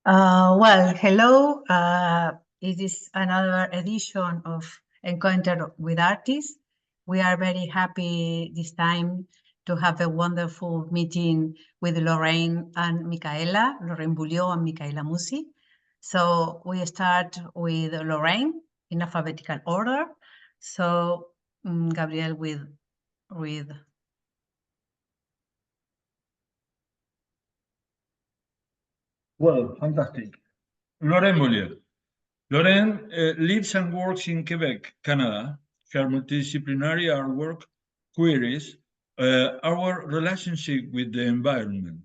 Hello. It is another edition of Encounter with Artists. We are very happy this time to have a wonderful meeting with Lorraine Beaulieu and Micaela Muzi. So we start with Lorraine in alphabetical order. So Gabriel will read. Well, fantastic. Lorraine Beaulieu. Lorraine lives and works in Quebec, Canada. Her multidisciplinary artwork queries our relationship with the environment.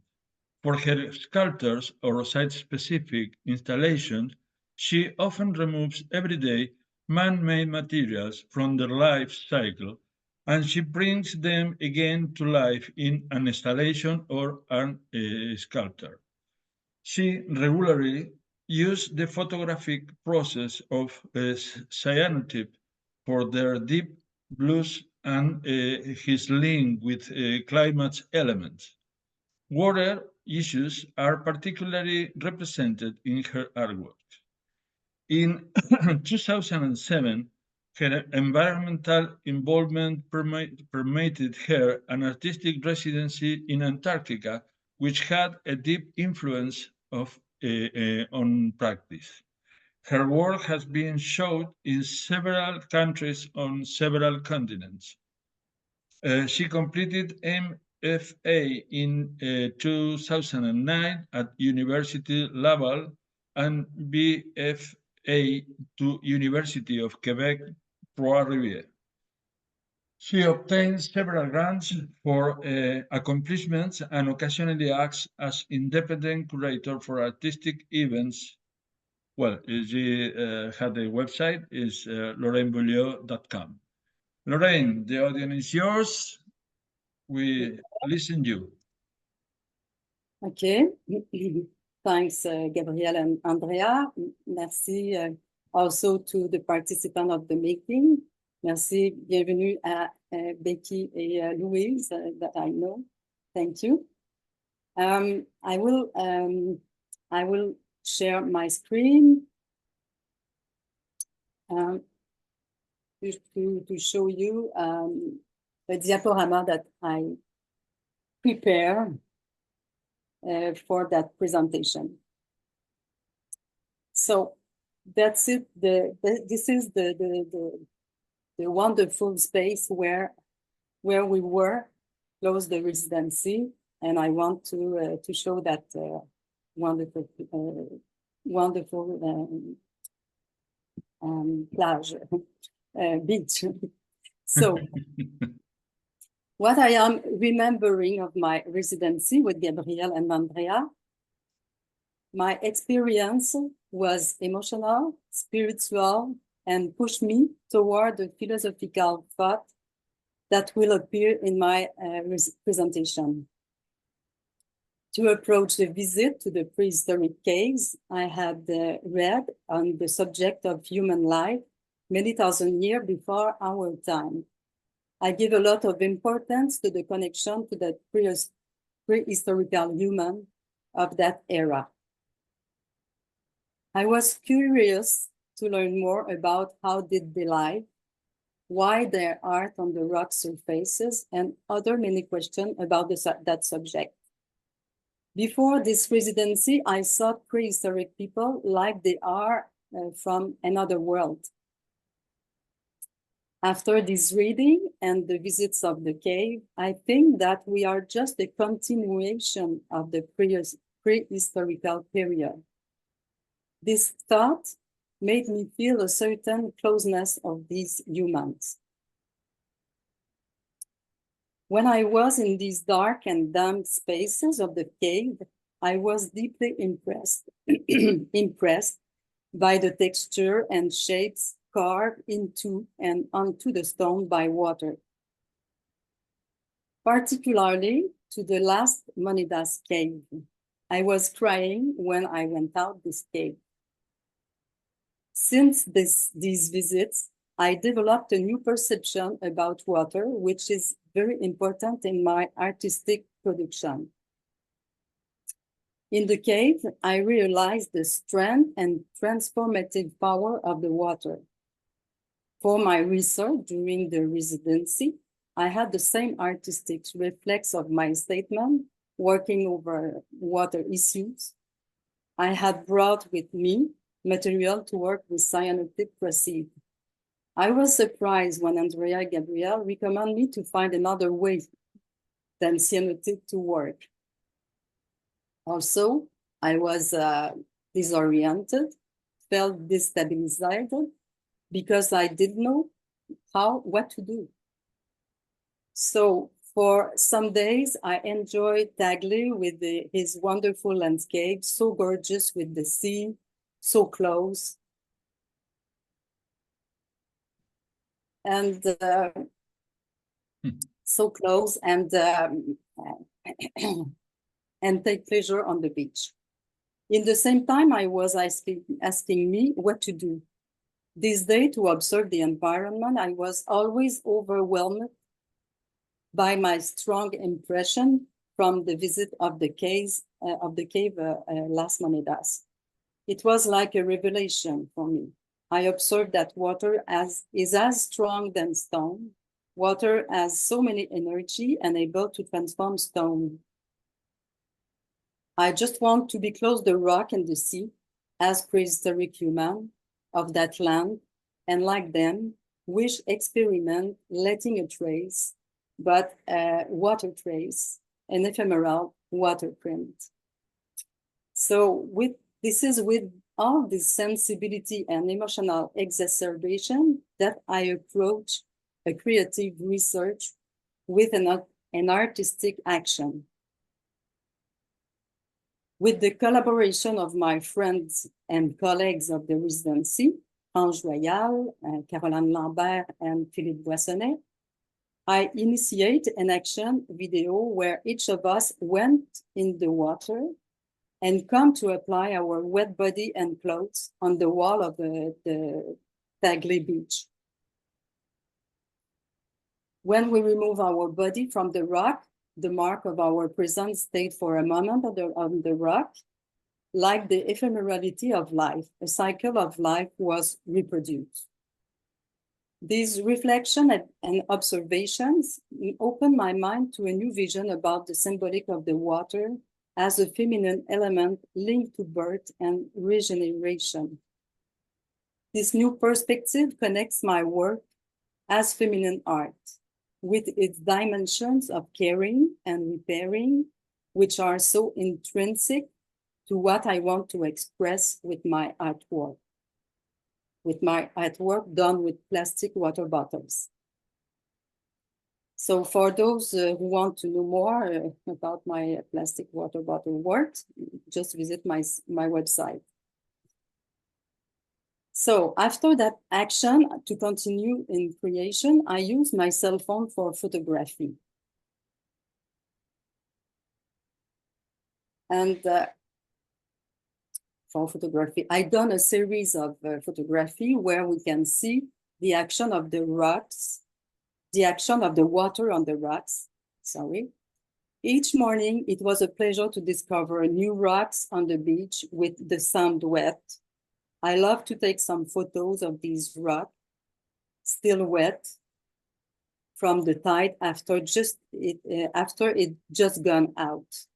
For her sculptures or site-specific installations, she often removes everyday man-made materials from their life cycle, and she brings them again to life in an installation or an sculpture. She regularly used the photographic process of cyanotype for their deep blues and his link with climate elements. Water issues are particularly represented in her artwork. In 2007, her environmental involvement permitted her an artistic residency in Antarctica, which had a deep influence on practice. Her work has been shown in several countries on several continents. She completed MFA in 2009 at University Laval and BFA to University of Quebec, Trois-Rivières. She obtained several grants for accomplishments and occasionally acts as independent curator for artistic events. Well, she had a website, is lorrainebeaulieu.com. Lorraine, the audience is yours. We listen you. Okay. Thanks, Gabriel and Andrea. Merci also to the participants of the meeting. Merci, bienvenue à Becky et Louise that I know. Thank you. I will share my screen to show you a diaporama that I prepared for that presentation. So that's it. This is the wonderful space where we were, close the residency, and I want to show that wonderful plage, beach. So what I am remembering of my residency with Gabriel and Andrea, my experience was emotional, spiritual, and pushed me toward the philosophical thought that will appear in my presentation. To approach the visit to the prehistoric caves, I had read on the subject of human life many thousand years before our time. I give a lot of importance to the connection to the prehistorical human of that era. I was curious to learn more about how did they live, why their art on the rock surfaces, and other many questions about that subject. Before this residency, I saw prehistoric people like they are from another world. After this reading and the visits of the cave, I think that we are just a continuation of the prehistorical period. This thought made me feel a certain closeness of these humans. When I was in these dark and damp spaces of the cave, I was deeply impressed by the texture and shapes carved into and onto the stone by water. Particularly to the last Monidas cave. I was crying when I went out this cave. Since these visits, I developed a new perception about water, which is very important in my artistic production. In the cave, I realized the strength and transformative power of the water. For my research during the residency, I had the same artistic reflex of my statement, working over water issues. I had brought with me material to work with cyanotic proceed. I was surprised when Andrea Gabriel recommended me to find another way than cyanotic to work. Also, I was disoriented, felt destabilized because I didn't know what to do. So for some days, I enjoyed Tagley with his wonderful landscape, so gorgeous with the sea, so close. And so close and and take pleasure on the beach. In the same time, I was asking me what to do. This day, to observe the environment, I was always overwhelmed by my strong impression from the visit of the cave Las Monedas. It was like a revelation for me. I observed that water is as strong than stone. Water has so many energy and able to transform stone. I just want to be close to the rock and the sea as prehistoric human of that land, and like them, wish experiment letting a trace, but a water trace, an ephemeral water print. So this is with all this sensibility and emotional exacerbation that I approach a creative research with an artistic action. With the collaboration of my friends and colleagues of the residency, Ange Royal, Caroline Lambert, and Philippe Boissonnet, I initiate an action video where each of us went in the water and come to apply our wet body and clothes on the wall of the Tagley beach. When we remove our body from the rock, the mark of our presence stayed for a moment on the rock, like the ephemerality of life. A cycle of life was reproduced. These reflections and observations opened my mind to a new vision about the symbolic of the water as a feminine element linked to birth and regeneration. This new perspective connects my work as feminine art with its dimensions of caring and repairing, which are so intrinsic to what I want to express with my artwork done with plastic water bottles. So for those who want to know more about my plastic water bottle work, just visit my website. So after that action to continue in creation, I use my cell phone for photography. And for photography, I've done a series of photography where we can see the action of the rocks, the action of the water on the rocks, sorry. Each morning, it was a pleasure to discover new rocks on the beach with the sand wet. I love to take some photos of these rocks, still wet from the tide after it just gone out.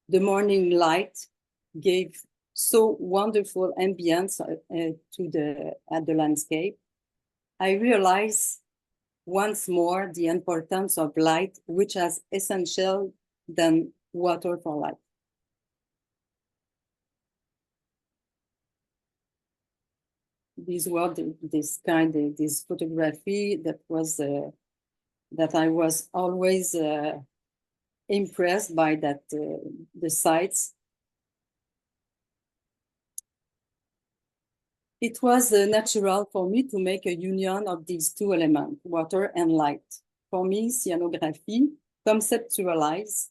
The morning light gave so wonderful ambience at the landscape. I realized once more the importance of light, which is essential than water for life. These were this photography that I was always impressed by the sights. It was natural for me to make a union of these two elements, water and light. For me, cyanography conceptualized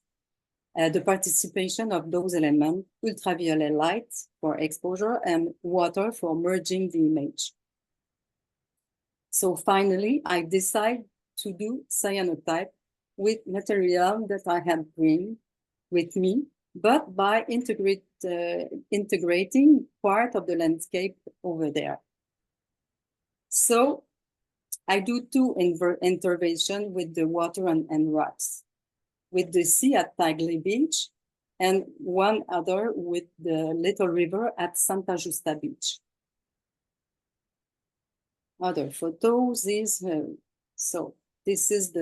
the participation of those elements, ultraviolet light for exposure and water for merging the image. So finally, I decided to do cyanotype with material that I had bring with me, but by integrating part of the landscape over there. So I do two interventions with the water and rocks, with the sea at Tagley Beach, and one other with the little river at Santa Justa Beach. Other photos is, so this is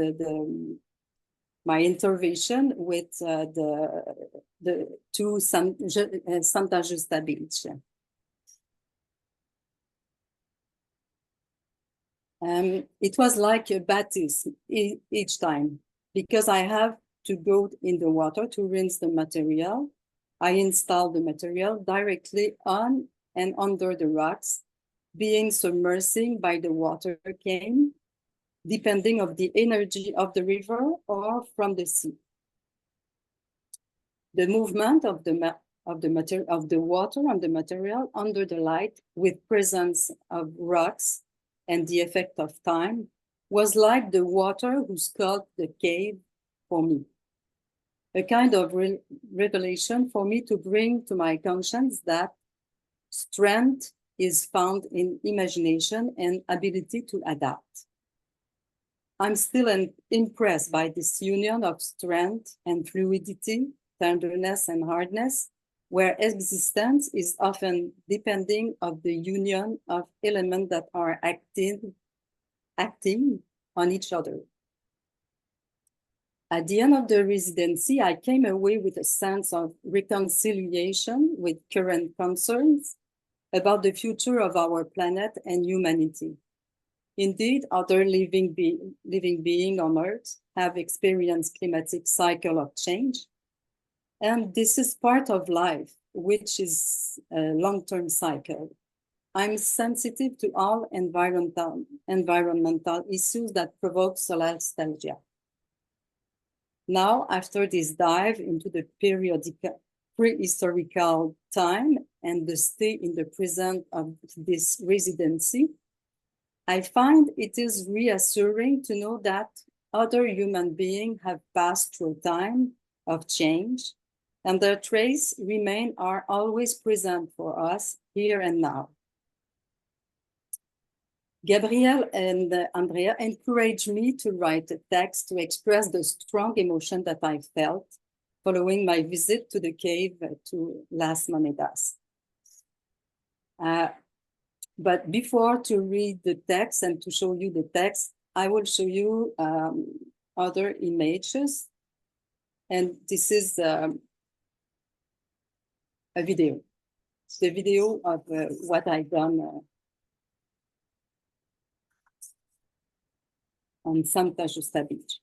my intervention with the two Santa Justa Beach. It was like a baptism each time, because I have to go in the water to rinse the material. I install the material directly on and under the rocks, being submersing by the water cane, depending on the energy of the river or from the sea. The movement of the water on the material under the light with presence of rocks and the effect of time was like the water who sculpted the cave for me. A kind of revelation for me to bring to my conscience that strength is found in imagination and ability to adapt. I'm still impressed by this union of strength and fluidity, tenderness and hardness, where existence is often depending on the union of elements that are acting on each other. At the end of the residency, I came away with a sense of reconciliation with current concerns about the future of our planet and humanity. Indeed, other living beings on Earth have experienced climatic cycle of change. And this is part of life, which is a long-term cycle. I'm sensitive to all environmental issues that provoke nostalgia. Now, after this dive into the prehistorical time and the stay in the present of this residency, I find it is reassuring to know that other human beings have passed through time of change, and their traces are always present for us here and now. Gabrielle and Andrea encouraged me to write a text to express the strong emotion that I felt following my visit to the cave to Las Monedas. But before to read the text and to show you the text, I will show you other images. And this is a video. It's the video of what I've done on Santa Justa Beach.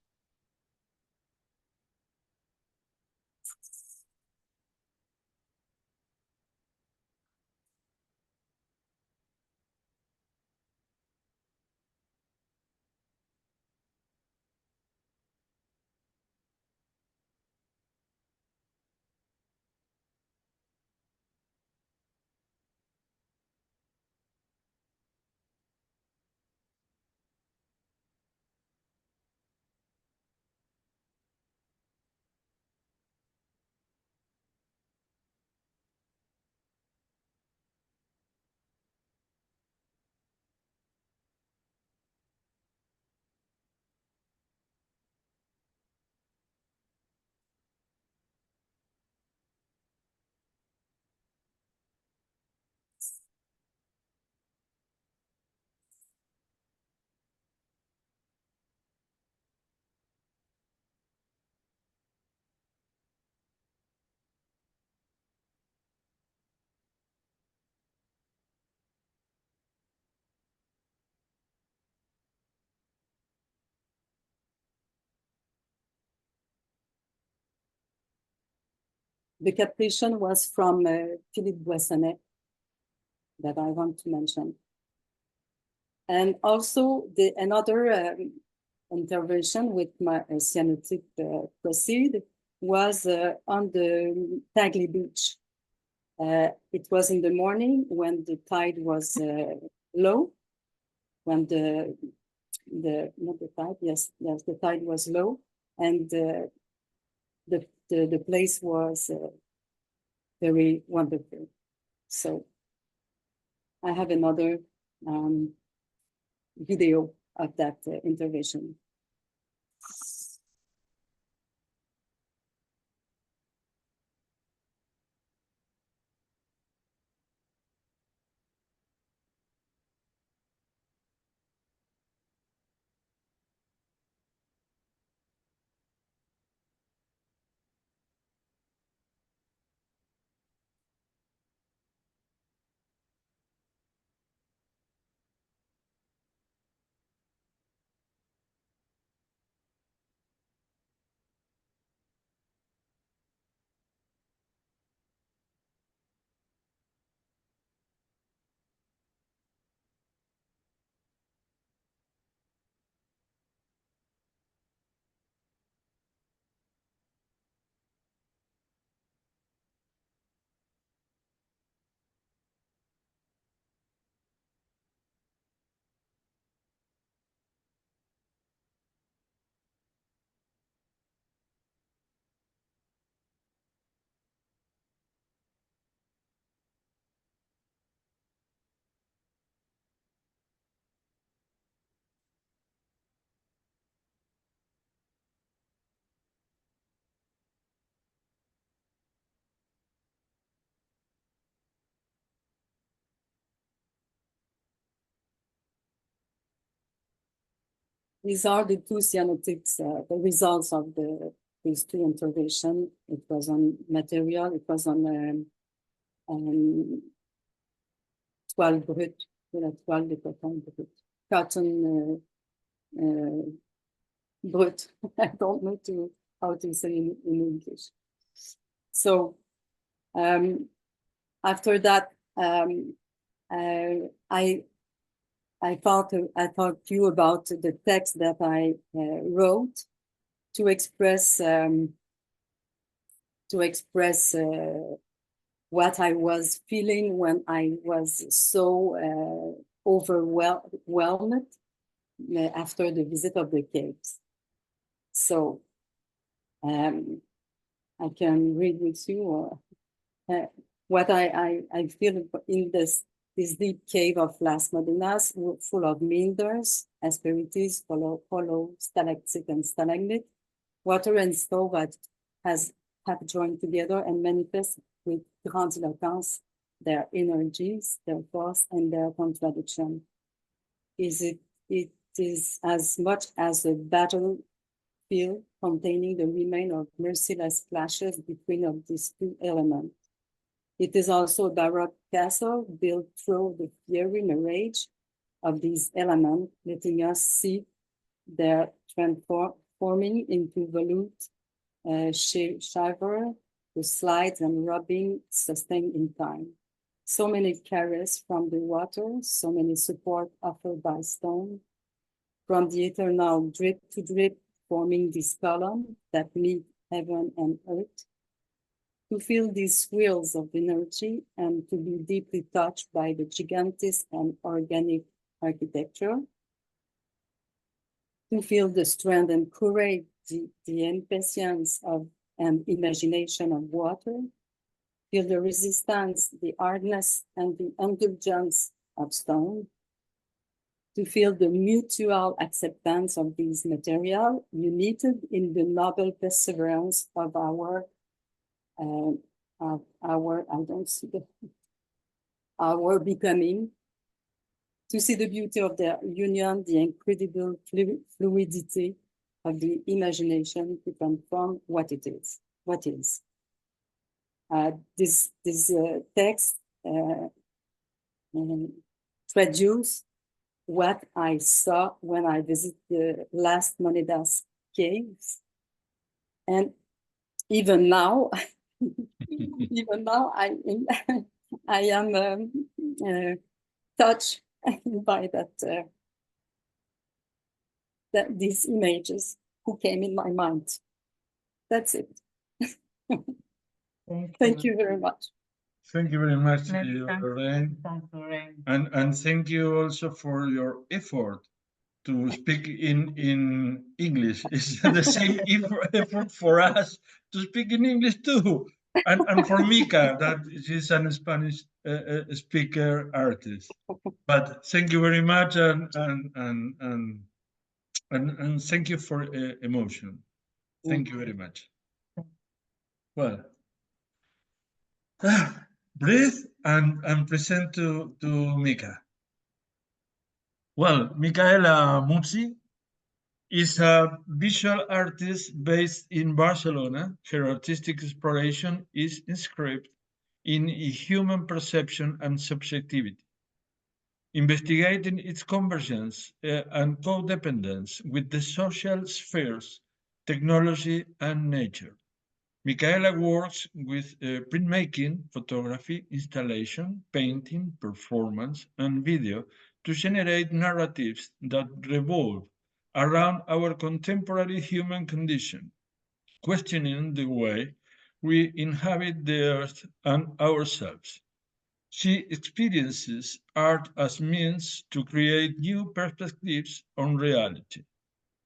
The captation was from Philippe Boissonnet that I want to mention. And also another intervention with my cyanotic proceed was on the Tagley Beach. It was in the morning when the tide was low, when not the tide, yes, the tide was low, and the the place was very wonderful. So I have another video of that intervention. These are the two cyanotics, the results of these two interventions. It was on material, it was on toile brute, de la toile de coton brut. Cotton brut. I don't know how to say in English. So after that, I thought to you about the text that I wrote to express what I was feeling when I was so overwhelmed after the visit of the caves. So I can read with you what I feel in this deep cave of Las Modenas, full of meanders, asperities, hollow stalactite and stalagmite. Water and snow that have joined together and manifest with grandiloquence their energies, their force, and their contradiction. It is as much as a battlefield containing the remain of merciless clashes between of these two elements. It is also a baroque castle built through the fiery mirage of these elements, letting us see their transforming into volute, shiver, the slides and rubbing sustained in time. So many caress from the water, so many support offered by stone, from the eternal drip to drip, forming this column that meet heaven and earth. To feel these swirls of energy and to be deeply touched by the gigantic and organic architecture. To feel the strength and courage, the impatience of and imagination of water. Feel the resistance, the hardness, and the indulgence of stone. To feel the mutual acceptance of these materials, united in the noble perseverance of our becoming, to see the beauty of their union, the incredible fluidity of the imagination to confirm what it is. This text traduces what I saw when I visited the Las Monedas caves, and even now, I am touched by these images who came in my mind. That's it. Thank you very much. Thank you very much, Many Lorraine. thanks, Lorraine. And thank you also for your effort to speak in English. It's the same effort for us to speak in English too. And for Mica, that she's an Spanish speaker artist. But thank you very much, and thank you for emotion. Thank you very much. Well, breathe and present to Mica. Well, Micaela Muzi is a visual artist based in Barcelona. Her artistic exploration is inscribed in human perception and subjectivity, investigating its convergence and codependence with the social spheres, technology, and nature. Micaela works with printmaking, photography, installation, painting, performance, and video to generate narratives that revolve around our contemporary human condition, questioning the way we inhabit the earth and ourselves. She experiences art as means to create new perspectives on reality.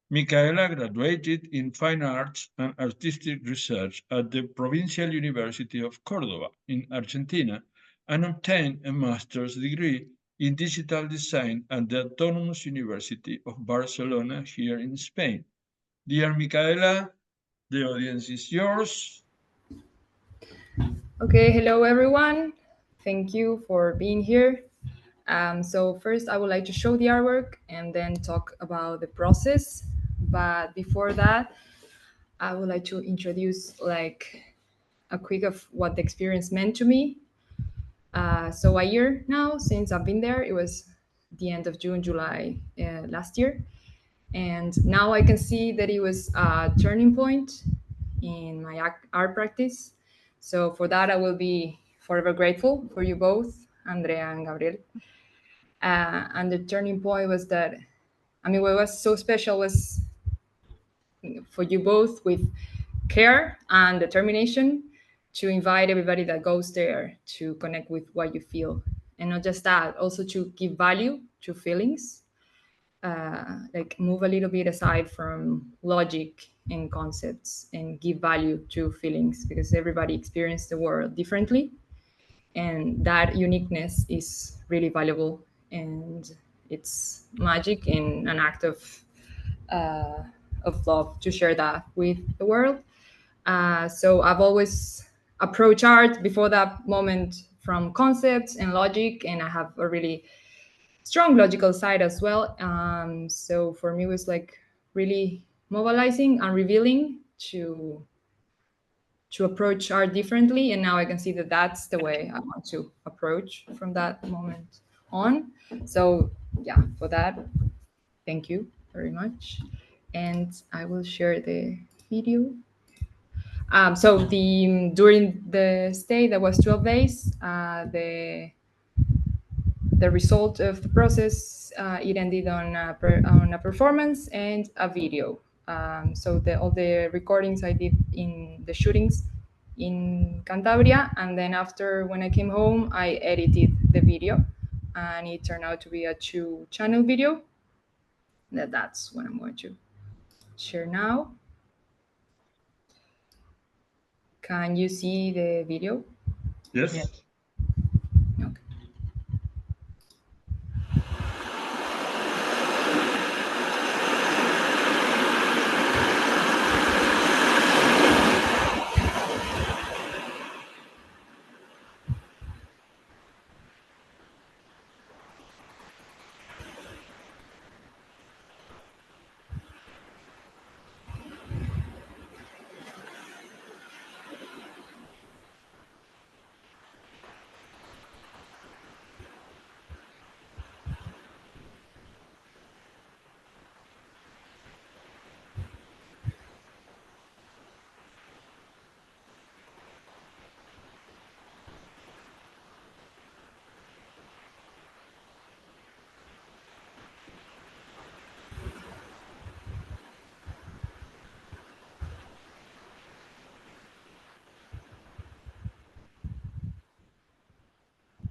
Micaela graduated in Fine Arts and Artistic Research at the Provincial University of Córdoba in Argentina and obtained a master's degree in digital design at the Autonomous University of Barcelona here in Spain. Dear Micaela, the audience is yours. Okay, hello everyone. Thank you for being here. So first I would like to show the artwork and then talk about the process. But before that, I would like to introduce like a quick of what the experience meant to me. So a year now since I've been there, it was the end of June, July last year. And now I can see that it was a turning point in my art practice. So for that, I will be forever grateful for you both, Andrea and Gabriel. And the turning point was that, I mean, what was so special was for you both with care and determination to invite everybody that goes there to connect with what you feel. And not just that, also to give value to feelings, like move a little bit aside from logic and concepts and give value to feelings, because everybody experiences the world differently. And that uniqueness is really valuable, and it's magic and an act of love to share that with the world. So I've always approached art before that moment from concepts and logic, and I have a really strong logical side as well. So for me, it was like really mobilizing and revealing to approach art differently. And now I can see that that's the way I want to approach from that moment on. So yeah, for that, thank you very much. And I will share the video. So during the stay, that was 12 days, the result of the process, it ended on a performance and a video. So all the recordings I did in the shootings in Cantabria, and then after, when I came home, I edited the video, and it turned out to be a 2-channel video. That's what I'm going to share now. Can you see the video? Yes. Yes. Okay.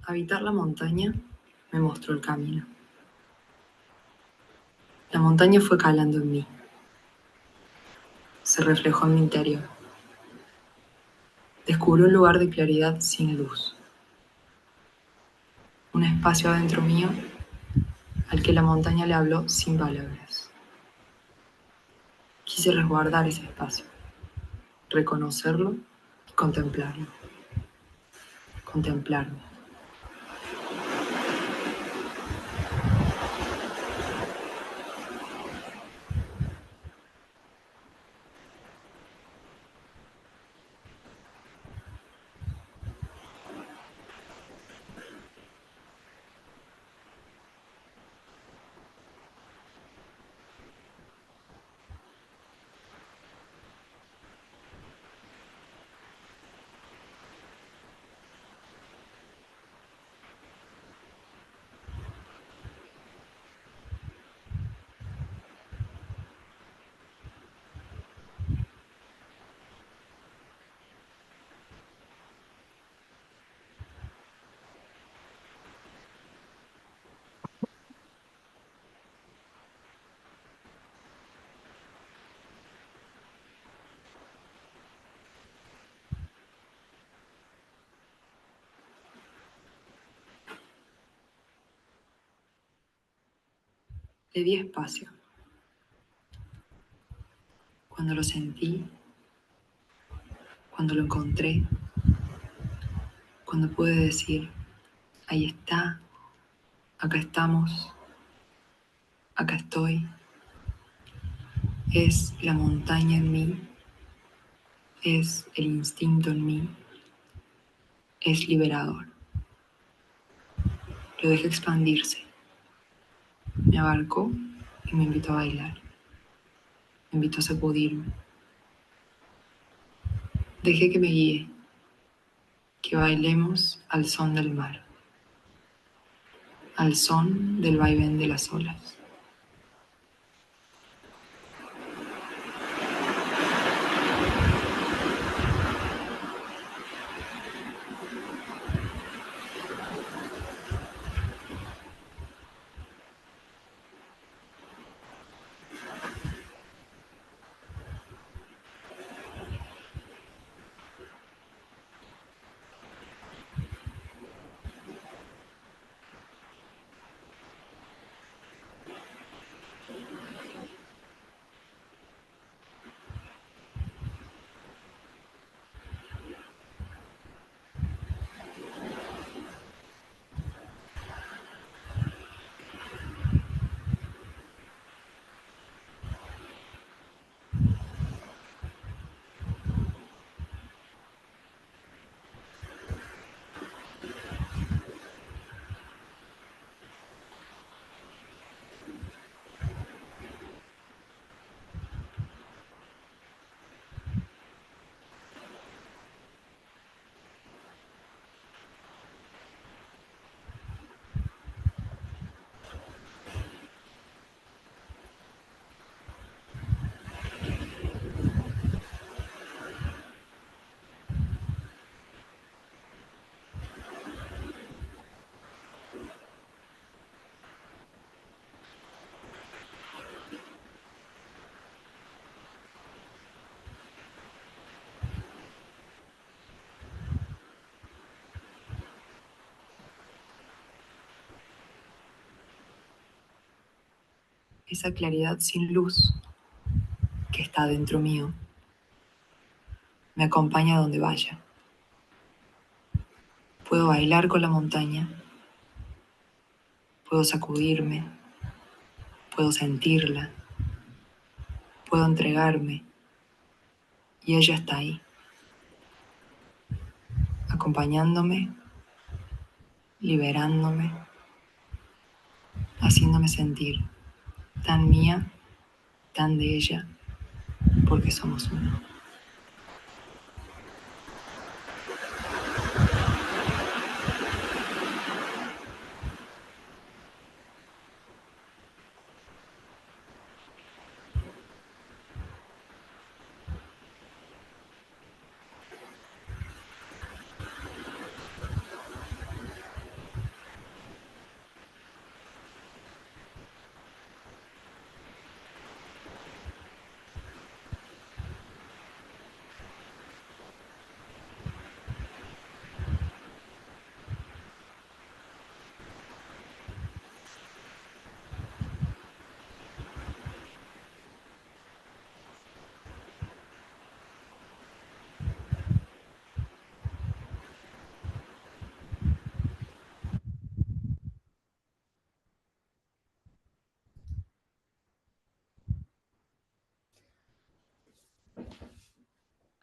Habitar la montaña me mostró el camino. La montaña fue calando en mí. Se reflejó en mi interior. Descubrí un lugar de claridad sin luz. Un espacio adentro mío al que la montaña le habló sin palabras. Quise resguardar ese espacio, reconocerlo y contemplarlo. Contemplarme. Le di espacio. Cuando lo sentí, cuando lo encontré, cuando pude decir, ahí está, acá estamos, acá estoy, es la montaña en mí, es el instinto en mí, es liberador. Lo dejé expandirse, me abarcó y me invitó a bailar, me invitó a sacudirme. Dejé que me guíe, que bailemos al son del mar, al son del vaivén de las olas. Esa claridad sin luz que está dentro mío me acompaña a donde vaya. Puedo bailar con la montaña, puedo sacudirme, puedo sentirla, puedo entregarme y ella está ahí, acompañándome, liberándome, haciéndome sentir tan mía, tan de ella, porque somos uno.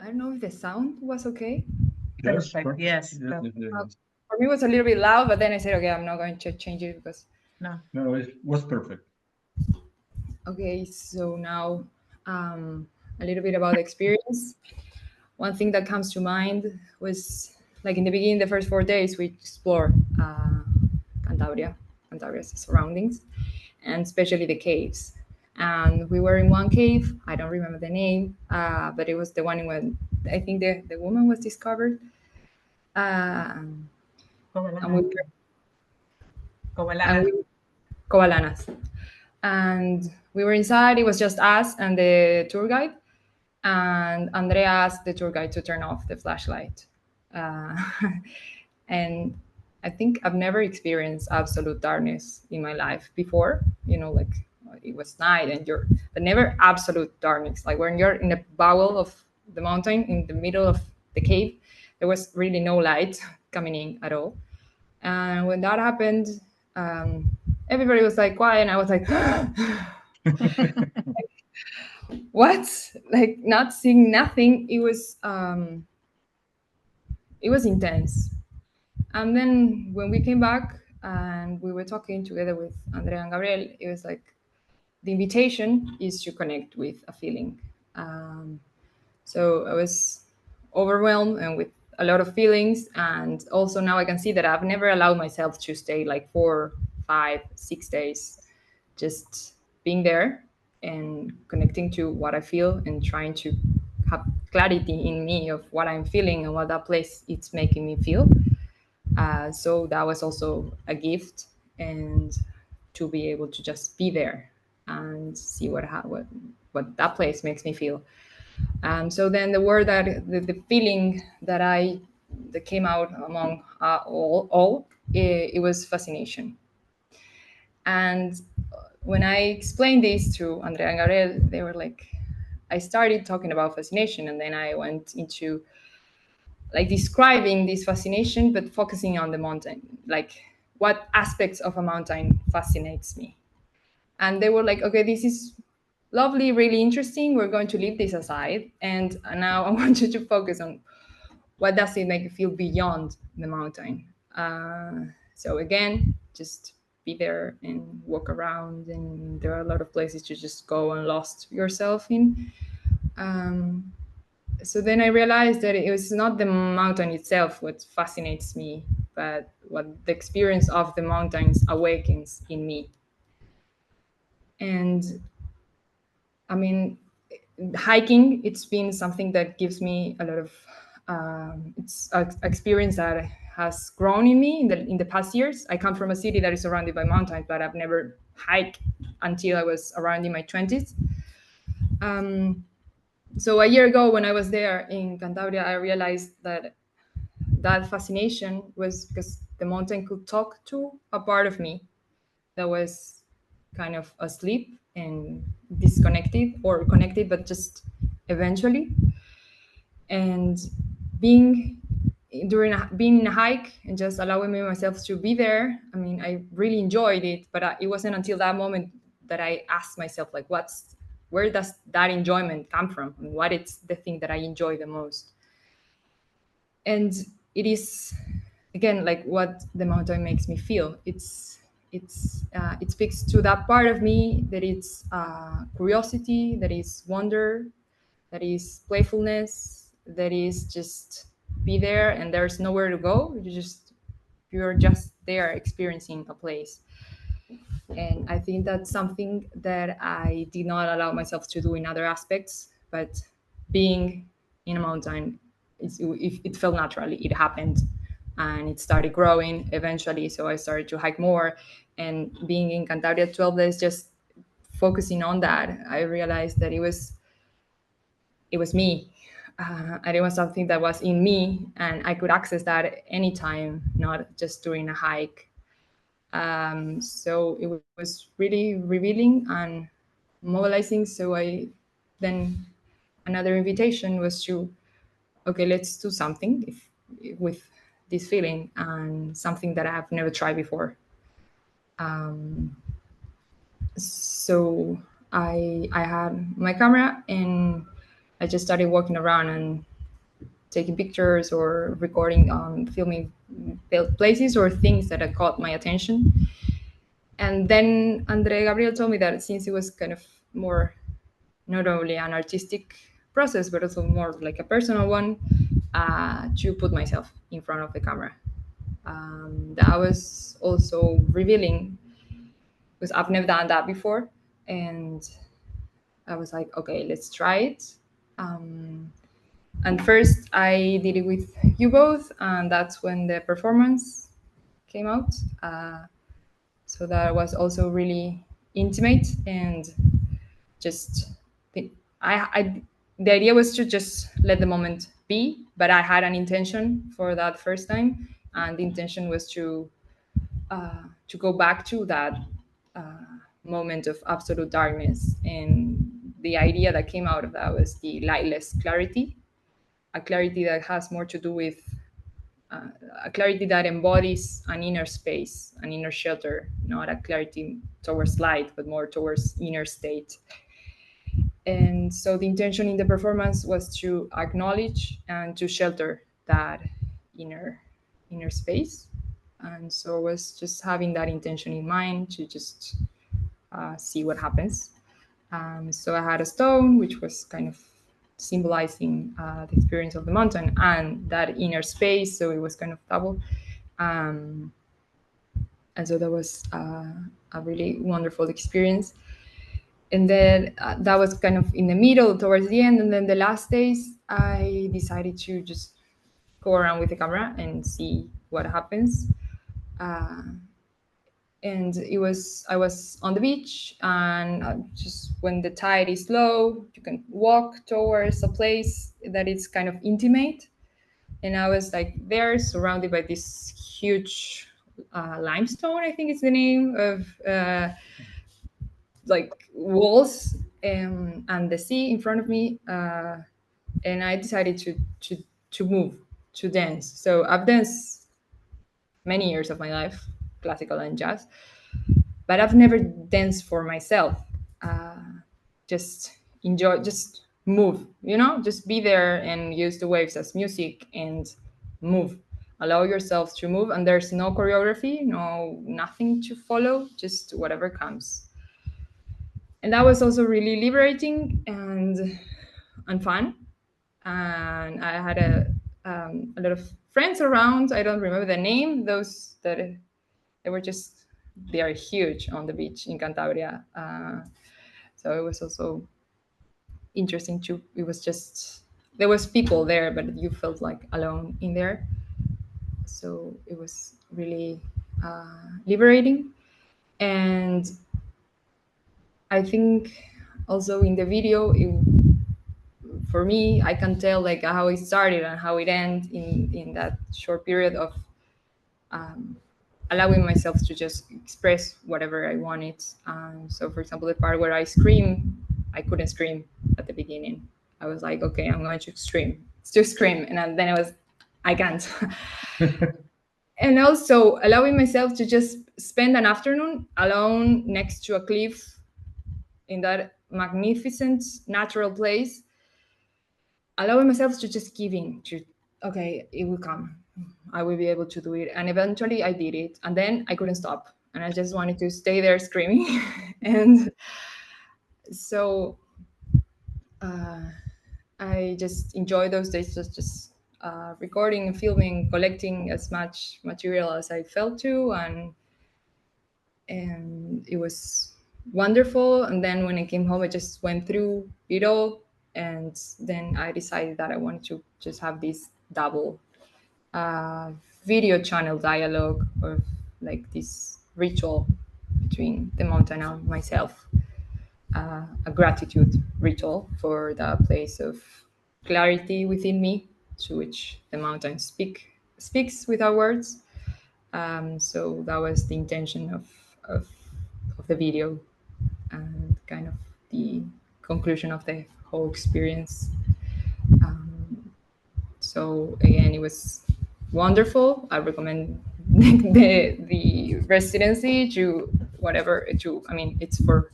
don't know if the sound was okay. Yes, Perfect. Yes. yes, yes, yes. For me, it was a little bit loud, but then I said, okay, I'm not going to change it because. No. No, it was perfect. Okay, so now a little bit about the experience. One thing that comes to mind was like in the beginning, the first 4 days, we explored Cantabria's surroundings, and especially the caves. And we were in one cave, I don't remember the name, but it was the one when I think the woman was discovered. And we were Cobalanas. And we were inside, it was just us and the tour guide. And Andrea asked the tour guide to turn off the flashlight. And I think I've never experienced absolute darkness in my life before. You know, like it was night and but never absolute darkness. Like when you're in the bowel of the mountain, in the middle of the cave, there was really no light coming in at all. And when that happened, everybody was like quiet, and I was like, what? Like not seeing nothing. It was intense. And then when we came back and we were talking together with Andrea and Gabriel, it was like the invitation is to connect with a feeling. So I was overwhelmed and with a lot of feelings. And also now I can see that I've never allowed myself to stay like 4, 5, 6 days, just being there and connecting to what I feel and trying to have clarity in me of what I'm feeling and what that place it's making me feel. So that was also a gift, and to be able to just be there and see what that place makes me feel. So then the word that the feeling that came out among all it was fascination. And when I explained this to Andrea and Gabriel, they were like, I started talking about fascination, and then I went into like describing this fascination, but focusing on the mountain, like what aspects of a mountain fascinates me. And they were like, okay, this is lovely, really interesting. We're going to leave this aside. And now I want you to focus on what does it make you feel beyond the mountain. So again, just be there and walk around. And there are a lot of places to just go and lost yourself in. So then I realized that it was not the mountain itself what fascinates me, but what the experience of the mountains awakens in me. And I mean, hiking, it's been something that gives me a lot of, it's an experience that has grown in me in the past years. I come from a city that is surrounded by mountains, but I've never hiked until I was around in my 20s. So a year ago when I was there in Cantabria, I realized that fascination was because the mountain could talk to a part of me that was kind of asleep and disconnected or connected, but just eventually. And being in a hike and just allowing me myself to be there, I mean, I really enjoyed it, but it wasn't until that moment that I asked myself, like, where does that enjoyment come from, and what is the thing that I enjoy the most? And it is, again, like what the mountain makes me feel. It speaks to that part of me that it's curiosity, that is wonder, that is playfulness, that is just be there and there's nowhere to go. You're just there experiencing a place. And I think that's something that I did not allow myself to do in other aspects, but being in a mountain, it felt naturally. It happened and it started growing eventually. So I started to hike more, and being in Cantabria 12 days, just focusing on that, I realized that it was me. And it was something that was in me, and I could access that at any time, not just during a hike. So it was really revealing and mobilizing. So then another invitation was to, okay, let's do something with this feeling, and something that I have never tried before. So I had my camera and I just started walking around and taking pictures or recording filming places or things that had caught my attention. And then Andre Gabriel told me that since it was kind of more not only an artistic process but also more like a personal one, to put myself in front of the camera. That was also revealing because I've never done that before, and I was like, okay, let's try it. And first I did it with you both, and that's when the performance came out. So that was also really intimate, and just the idea was to just let the moment be, but I had an intention for that first time, and the intention was to go back to that moment of absolute darkness. And the idea that came out of that was the lightless clarity, a clarity that has more to do with a clarity that embodies an inner space, an inner shelter, not a clarity towards light, but more towards inner state. And so the intention in the performance was to acknowledge and to shelter that inner space. And so I was just having that intention in mind to just see what happens. So I had a stone, which was kind of symbolizing the experience of the mountain and that inner space. So it was kind of double. And so that was a really wonderful experience. And then that was kind of in the middle towards the end. And then the last days, I decided to just go around with the camera and see what happens. And I was on the beach, and just when the tide is low, you can walk towards a place that is kind of intimate. And I was like there, surrounded by this huge limestone, I think it's the name of like walls, and the sea in front of me. And I decided to move, to dance. So I've danced many years of my life, classical and jazz, but I've never danced for myself. Just enjoy, just move, just be there and use the waves as music and move. Allow yourself to move, and there's no choreography, nothing to follow, just whatever comes. And that was also really liberating and fun. And I had a lot of friends around. I don't remember the name. Those that they are huge on the beach in Cantabria. So it was also interesting too. It was just, there was people there, but you felt like alone in there. So it was really liberating. And I think also in the video, for me, I can tell like how it started and how it ended in that short period of allowing myself to just express whatever I wanted. So for example, the part where I scream, I couldn't scream at the beginning. I was like, okay, I'm going to scream. And then I can't. And also allowing myself to just spend an afternoon alone next to a cliff in that magnificent natural place, allowing myself to just give in to, okay, it will come. I will be able to do it. And eventually I did it. And then I couldn't stop. And I just wanted to stay there screaming. And so I just enjoyed those days, just recording and filming, collecting as much material as I felt to. And it was wonderful. And then when I came home, I just went through it all. And then I decided that I wanted to just have this double video channel dialogue, or like this ritual between the mountain and myself, a gratitude ritual for the place of clarity within me, to which the mountain speaks without words. So that was the intention of the video, and kind of the conclusion of the whole experience. So again, it was wonderful. I recommend the residency to it's for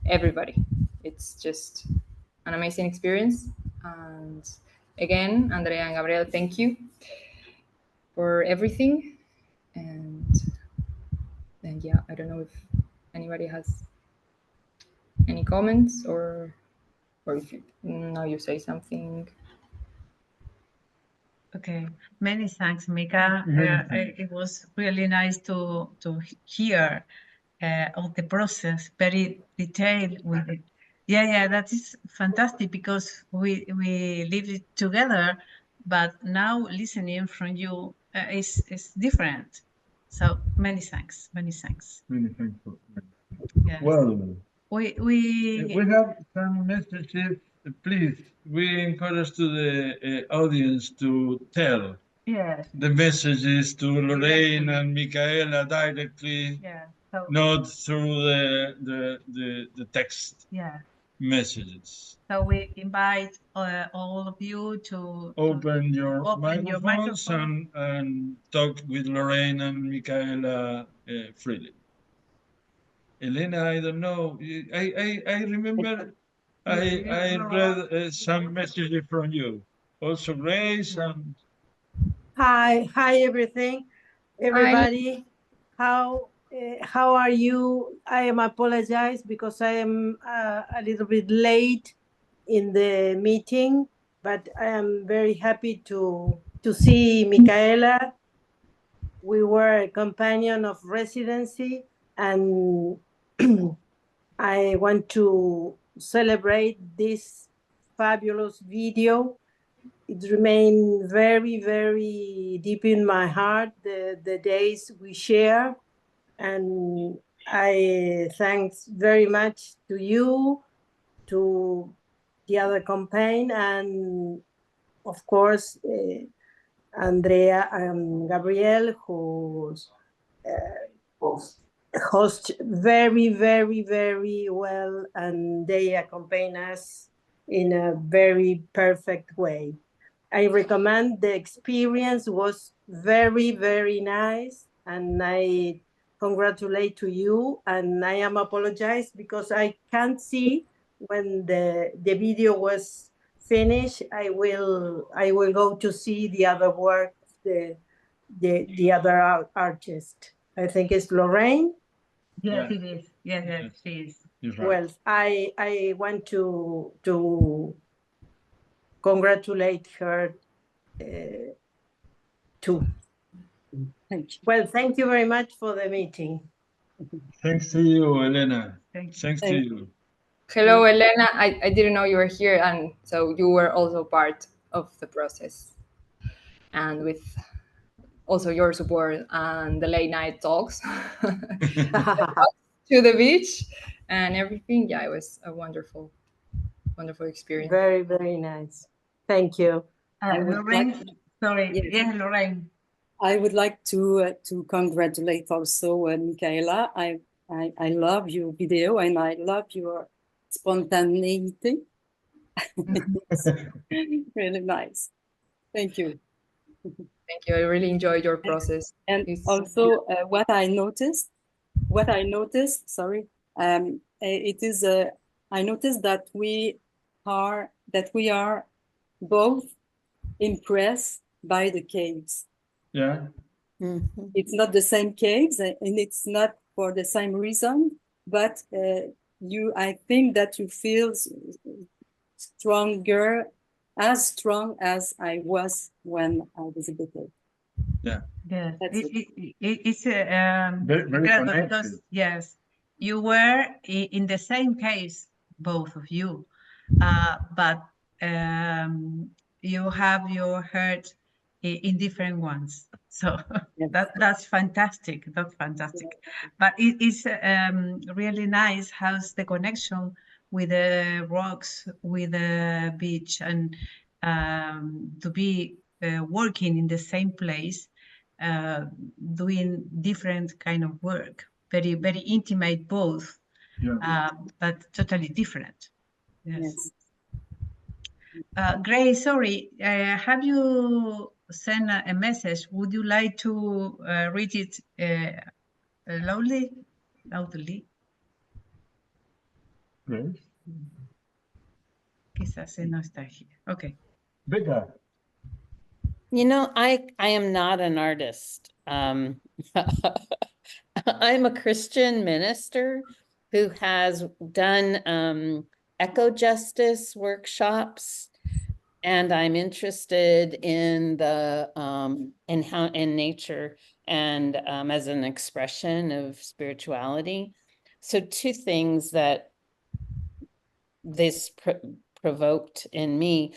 everybody. It's just an amazing experience. And again, Andrea and Gabriel, thank you for everything. And yeah, I don't know if anybody has any comments or if you, now you say something. Okay, many thanks, Mika. It was really nice to hear of the process, very detailed with it. Yeah, that is fantastic because we live it together, but now listening from you is different. So many thanks, many thanks. Many thanks. Yes. Well, we have some messages. Please, we encourage to the audience to tell yes, the messages to Lorraine and Micaela directly, yeah. So not through the text yeah. messages. So we invite all of you to Open your open your microphones microphone. and talk with Lorraine and Micaela freely. Elena, I don't know. I remember I read some messages from you. Also Grace and Hi, everybody. How are you? I am apologize because I am a little bit late in the meeting, but I am very happy to see Micaela. We were a companion of residency, and I want to celebrate this fabulous video. It remained very, very deep in my heart, the days we share. And I thanks very much to you, to the other campaign, and of course, Andrea and Gabriel, who host very, very, very well, and they accompany us in a very perfect way. I recommend the experience was very, very nice, and I congratulate to you, and I am apologize because I can't see when the video was finished. I will go to see the other work, the other artist. I think it's Lorraine. Yes, it is. Yes, she is. you're right. Well, I want to congratulate her too. Thank you. Well, thank you very much for the meeting. Thanks to you, Elena. Thank you. Thanks to Thank you. Hello, Elena. I didn't know you were here, and so you were also part of the process, and with also your support and the late night talks to the beach and everything. Yeah, it was a wonderful experience. Very, very nice. Thank you. I would Lorraine, like- sorry. Yes. Yeah, Lorraine. I would like to congratulate also Micaela. I love your video and I love your spontaneity. It's really nice. Thank you. Thank you. I really enjoyed your process. And It's- also, what I noticed, sorry, it is I noticed that we are both impressed by the caves. Yeah. It's not the same caves, and it's not for the same reason, but I think that you feel stronger, as strong as I was when I visited. Yes, That's it's Very incredible connected. because yes, you were in the same case, both of you, but you have your heart in different ones. So Yes. that's fantastic. That's fantastic. But it is really nice how's the connection with the rocks, with the beach, and to be working in the same place, doing different kind of work, very, very intimate both, Yeah. but totally different. Yes. Yes. Grace, sorry, have you sent a message? Would you like to read it loudly? Great. Quizás no está here. Okay. Becca. You know, I am not an artist. I'm a Christian minister who has done eco-justice workshops, and I'm interested in the in nature and as an expression of spirituality. So two things that this provoked in me.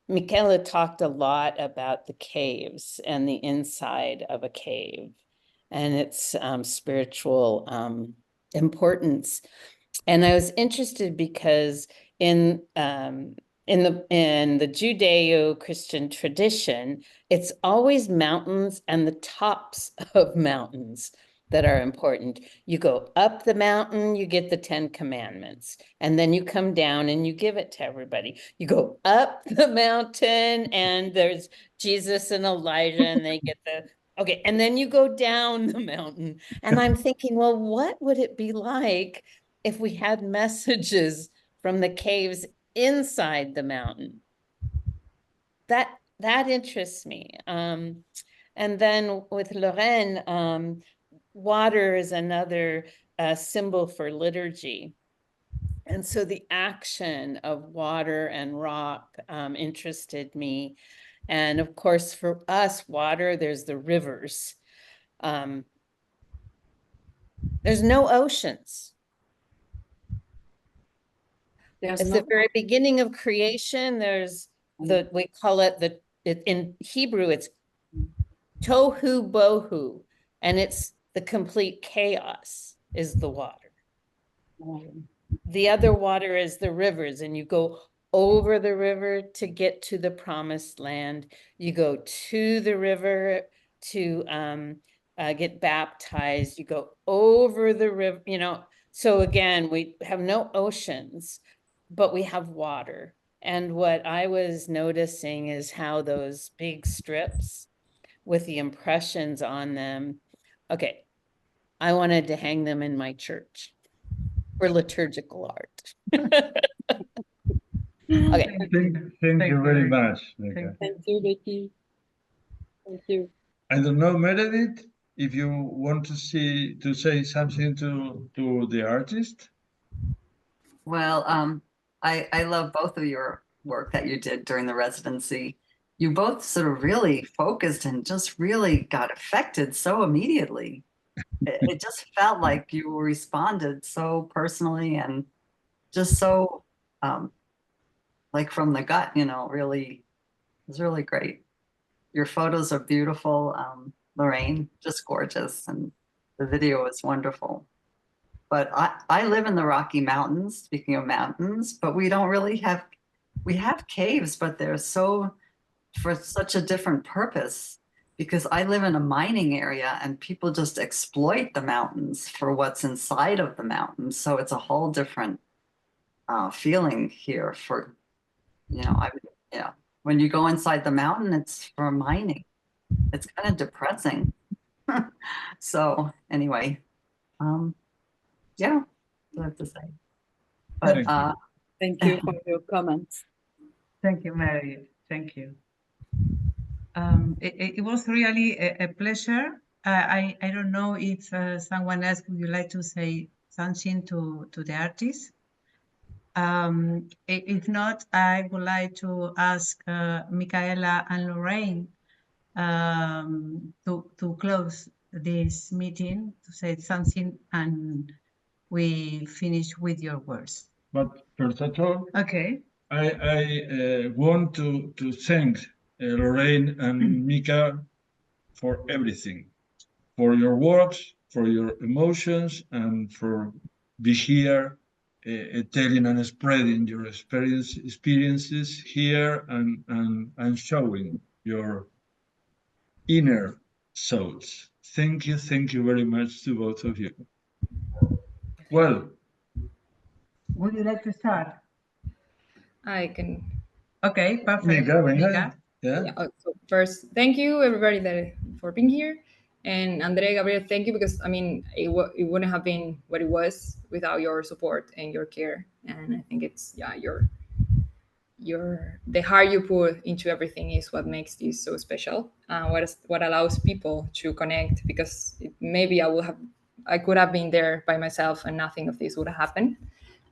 Micaela talked a lot about the caves and the inside of a cave and its spiritual importance. And I was interested because in the Judeo-Christian tradition, it's always mountains and the tops of mountains that are important. You go up the mountain, you get the 10 Commandments, and then you come down and you give it to everybody. You go up the mountain and there's Jesus and Elijah and they get the, okay, and then you go down the mountain. And I'm thinking, well, what would it be like if we had messages from the caves inside the mountain? That interests me. And then with Lorraine, water is another symbol for liturgy. And so the action of water and rock interested me. And of course, for us, water, there's the rivers. There's no oceans. At the very beginning of creation, there's we call it in Hebrew, it's tohu bohu, and it's the complete chaos is the water. The other water is the rivers, and you go over the river to get to the promised land. You go to the river to get baptized. You go over the river, you know. So again, we have no oceans, but we have water. And what I was noticing is how those big strips with the impressions on them, okay, I wanted to hang them in my church for liturgical art. Okay. Thank you very much, Becca. Thank you, Becky. Thank you. I don't know, Meredith, if you want to say something to the artist. Well, I love both of your work that you did during the residency. You both sort of really focused and just really got affected so immediately. It just felt like you responded so personally and just so like from the gut, you know, really, it was really great. Your photos are beautiful, Lorraine, just gorgeous. And the video is wonderful. But I live in the Rocky Mountains, speaking of mountains, but we don't really have, we have caves, but they're for such a different purpose, because I live in a mining area and people just exploit the mountains for what's inside of the mountains. So it's a whole different feeling here for, you know, when you go inside the mountain, it's for mining. It's kind of depressing. So anyway, yeah, what I have to say. But thank you for your comments. Thank you, Mary. Thank you. It was really a pleasure. I don't know if someone else would you like to say something to the artist. If not, I would like to ask Micaela and Lorraine to close this meeting, to say something, and we finish with your words. But first of all, okay, I want to thank Lorraine and Mika for everything, for your works, for your emotions, and for be here telling and spreading your experiences here and showing your inner souls. Thank you very much to both of you. Well, would you like to start? I can. Okay, perfect. Mika. Yeah. So first, thank you everybody for being here, and Andre, Gabriel, thank you, because I mean it wouldn't have been what it was without your support and your care, and I think it's the heart you put into everything is what makes this so special. What allows people to connect, because maybe I could have been there by myself and nothing of this would have happened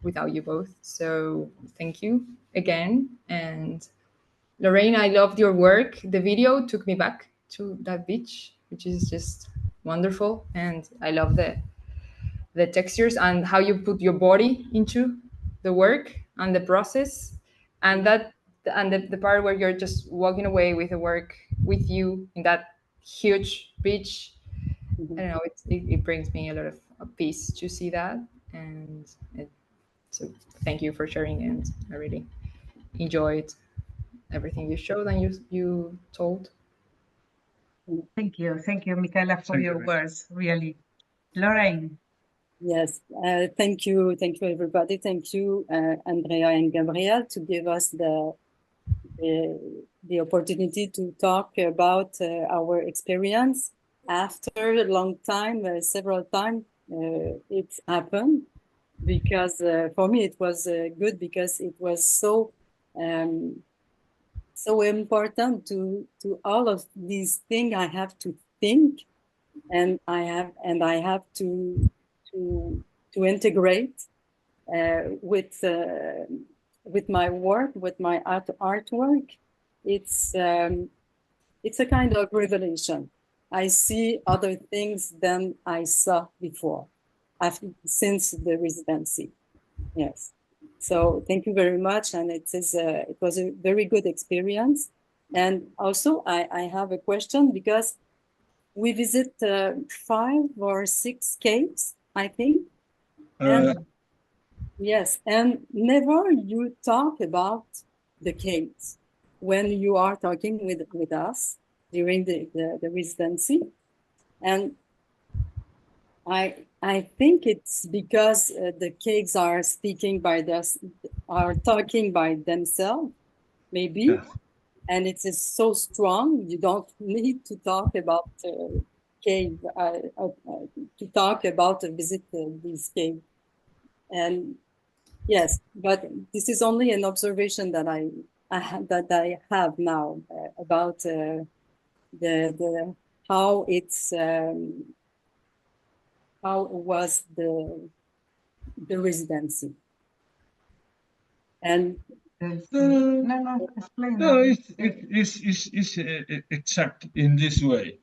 without you both. So thank you again. And Lorraine, I loved your work. The video took me back to that beach, which is just wonderful. And I love the textures and how you put your body into the work and the process. And the part where you're just walking away with the work with you in that huge beach. I don't know, it brings me a lot of peace to see that. And so thank you for sharing, and I really enjoyed everything you showed and you told. Thank you, Micaela, for your words, really. Lorraine. Yes, thank you, everybody. Thank you, Andrea and Gabriel, to give us the opportunity to talk about our experience. After a long time, several times, it happened, because for me it was good, because it was so important to all of these things I have to think, and I have to integrate with my work, with my artwork. It's a kind of revelation. I see other things than I saw before, since the residency. Yes. So thank you very much, and it was a very good experience. And also, I have a question, because we visit 5 or 6 caves, I think. And yes, and never you talk about the caves when you are talking with us during the residency. And I think it's because the caves are talking by themselves, maybe. Yes. And it is so strong. You don't need to talk about cave to talk about visit these caves. And yes, but this is only an observation that I have now about the how it's how was the residency. And Explain. No, it's exact in this way.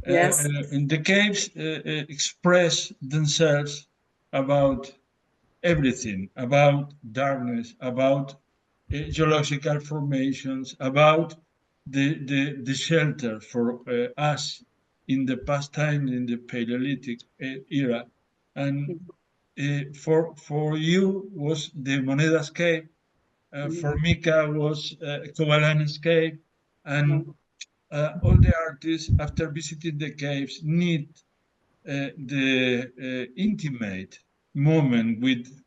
Yes. The caves express themselves about everything, about darkness, about geological formations, about the shelter for us in the past time, in the Paleolithic era. And for you was the Monedas Cave. For Mika was Kovalana's cave, and all the artists, after visiting the caves, need the intimate moment with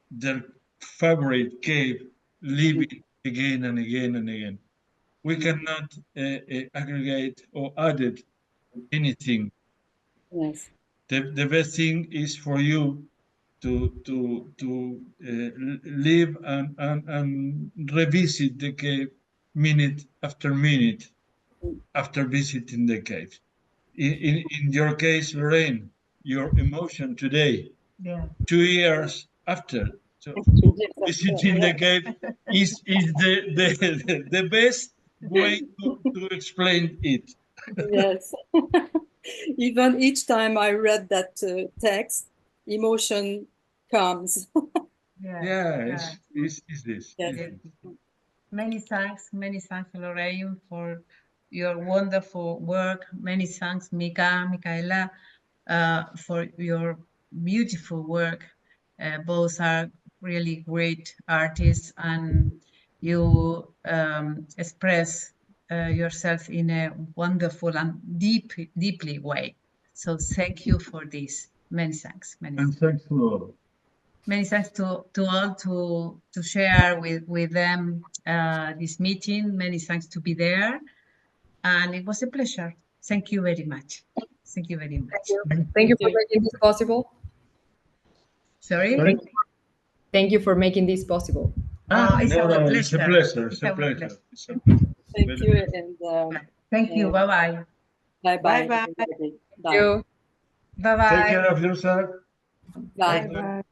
their favorite cave, living again and again and again. We cannot aggregate or add anything. Yes. The best thing is for you to live and revisit the cave minute after minute after visiting the cave. In your case, Lorraine, your emotion today, 2 years after, so visiting the cave is the best way to explain it. Yes. Even each time I read that text, emotion comes. Yeah, it's this. Yes. Many thanks, Lorraine, for your wonderful work. Many thanks, Micaela, for your beautiful work. Both are really great artists, and you express yourself in a wonderful and deeply way. So thank you for this. Many thanks. And thanks to all. Many thanks to all to share with them this meeting. Many thanks to be there, and it was a pleasure. Thank you very much. Thank you very much. Thank you for making this possible. Sorry? Thank you for making this possible. It's No, our no, it's a pleasure. pleasure. It's It's a our pleasure. pleasure. It's a pleasure. Thank you, and Thank you. Yeah. Bye-bye. bye-bye. Bye-bye. everybody. Thank you. Take Bye-bye. care of yourself. Bye. Bye-bye.